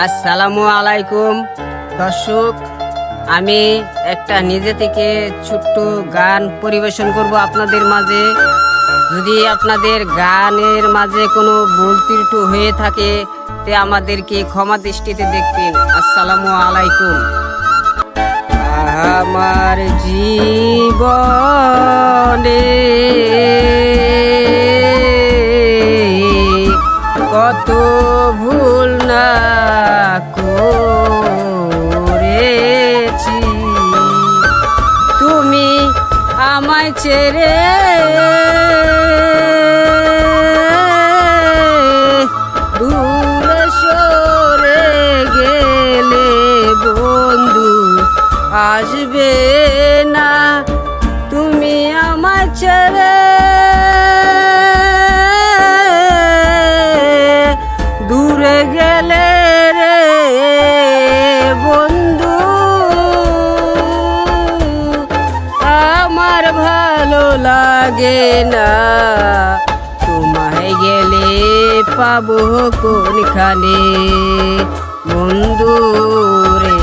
আসসালামু আলাইকুম দর্শক, আমি একটা নিজে থেকে ছোট্ট গান পরিবেশন করব আপনাদের মাঝে। যদি আপনাদের গানের মাঝে কোনো ভুল ত্রুটি হয়ে থাকে তে আমাদেরকে ক্ষমা দৃষ্টিতে দেখবেন। আসসালামু আলাইকুম। আমার জীবনে কত ভুল না করেছি, তুমি আমায় ছেড়ে দূরে সরে গেলে বন্ধু আসবে না, তুমি আমায় ছেড়ে দূরে গেলে রে বন্ধু। আমার ভালো লাগে না, তোমায় গেলে পাবো কোনখানে বন্ধু রে।